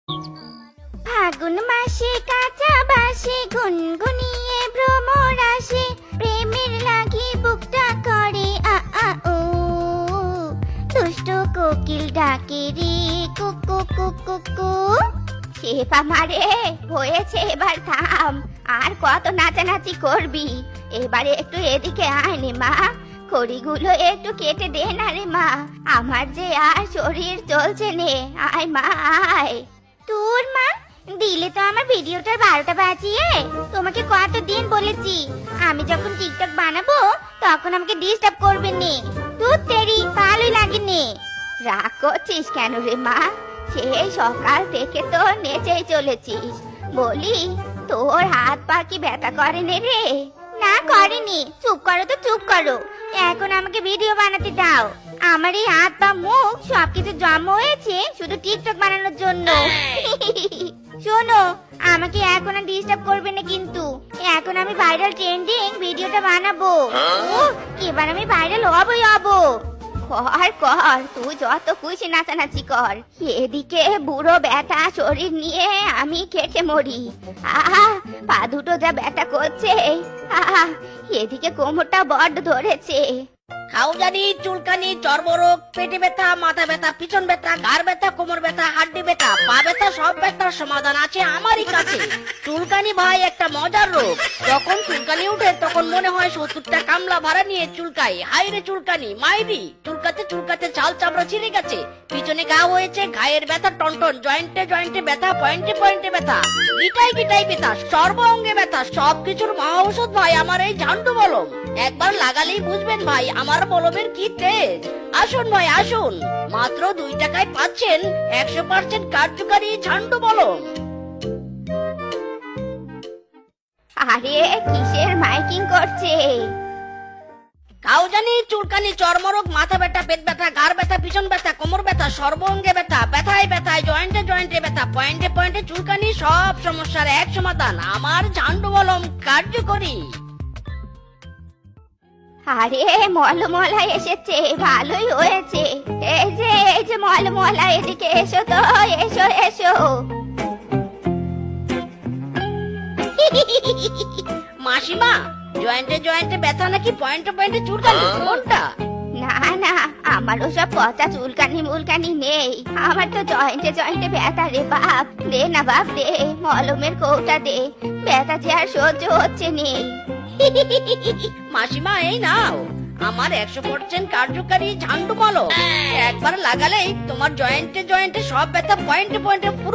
ফাগুন মাসে কাঁচা বাসে গুনগুনিয়ে ভ্রমর আসে, প্রেমের লাগি বুকটা করে আ আ ও, দুষ্ট কোকিল ডাকে রে কুকু কুকু কু। শেফা মারে হয়েছে, এবার থাম। আর কত নাচানাচি করবি? এবারে একটু এদিকে আয় নে মা, খড়িগুলো একটু কেটে দে না রে মা, আমার যে আর শরীর চলছে নে। আয় মা আয়। তোর মা দিলে তো আমার ভিডিওটার 12টা বাজিয়ে। তোমাকে কতদিন বলেছি আমি যখন টিকটক বানাবো তখন আমাকে ডিস্টার্ব করবে নে। দুধ তেরি ভালোই লাগে নে। রাগ করছিস কেন রে মা? সেই সকাল থেকে তো নেচেই চলেছিস। বলি তোর হাত পা কি ব্যথা করে নে রে? না করেনি। চুপ করো তো চুপ করো, এখন আমাকে ভিডিও বানাতে দাও। আমার এই হাত পা মুখ সবকিছু জমা হয়েছে শুধু টিকটক বানানোর জন্য। শোনো, আমাকে এখন আর ডিস্টার্ব করবে না কিন্তু। এখন আমি ভাইরাল ট্রেন্ডিং ভিডিওটা বানাবো। এবার আমি ভাইরাল হবই হব। কর কর, তুই যত খুশি নাচানাচি কর। এদিকে বুড়ো ব্যথা শরীর নিয়ে আমি কেটে মরি। আহা, পা দুটো যা ব্যথা করছে। আহা, এদিকে কোমরটা বড্ড ধরেছে। খাউজানি, চুলকানি, চর্মরোগ, পেটে ব্যথা, মাথা ব্যথা, পিছন ব্যথা, ঘাড় ব্যথা, কোমর ব্যথা, হাড্ডি ব্যথা, পা ব্যথা, সব ব্যথার সমাধান আছে আমারই কাছে। চুলকানি ভাই একটা মজার রোগ। যখন চুলকানি উঠে তখন মনে হয় 70টা কামলা ভাড়া নিয়ে চুলকাই। হাইরে চুলকানি, মাইরি চুলকাতে চুলকাতে ছাল চামড়া ছিঁড়ে গেছে, পিছনে ঘা হয়েছে, ঘায়ের ব্যথা টনটন, জয়েন্টে জয়েন্টে ব্যথা, পয়েন্টে পয়েন্টে ব্যথা, গিটাই গিটাই ব্যথা, সর্ব অঙ্গে ব্যথা, সবকিছুর মহা ঔষধ ভাই আমার এই ঝান্ডু মলম। একবার লাগালেই বুঝবেন ভাই আমার মলমের কি তেজ। আসুন ভাই আসুন, মাত্র 2 টাকায় পাচ্ছেন 100% কার্যকারী ঝান্ডু মলম। আরে কিসের মাইকিং করছে? খাউজানি, চুলকানি, চর্মরোগ, মাথা ব্যথা, পেট ব্যথা, ঘাড় ব্যথা, পিছন ব্যথা, কোমর ব্যথা, সর্ব অঙ্গে ব্যথা, ব্যথায় ব্যথায়, জয়েন্টে জয়েন্টে ব্যথা, পয়েন্টে পয়েন্টে চুলকানি, সব সমস্যার এক সমাধান আমার ঝান্ডু মলম কার্যকরী। আরে মলমলা এসেছে, ভালোই হয়েছে। এই যে মলমলা, এদিকে এসো তো, এসো এসো। মাসিমা, জয়েন্টে জয়েন্টে ব্যথা নাকি পয়েন্টে পয়েন্টে চুলকানি, কোনটা? না না, আমার ওসব পচা চুলকানি মুলকানি নেই। আমার তো জয়েন্টে জয়েন্টে ব্যথা রে বাপ। দে না বাপ দে, মলমের কৌটা দে, ব্যথা যে আর সহ্য হচ্ছে নেই। মাসিমা এই নাও আমার 100% কার্যকারী ঝান্ডু মলম। একবার লাগালেই তোমার জয়েন্টে জয়েন্টে সব ব্যথা পয়েন্টে পয়েন্টে পুরো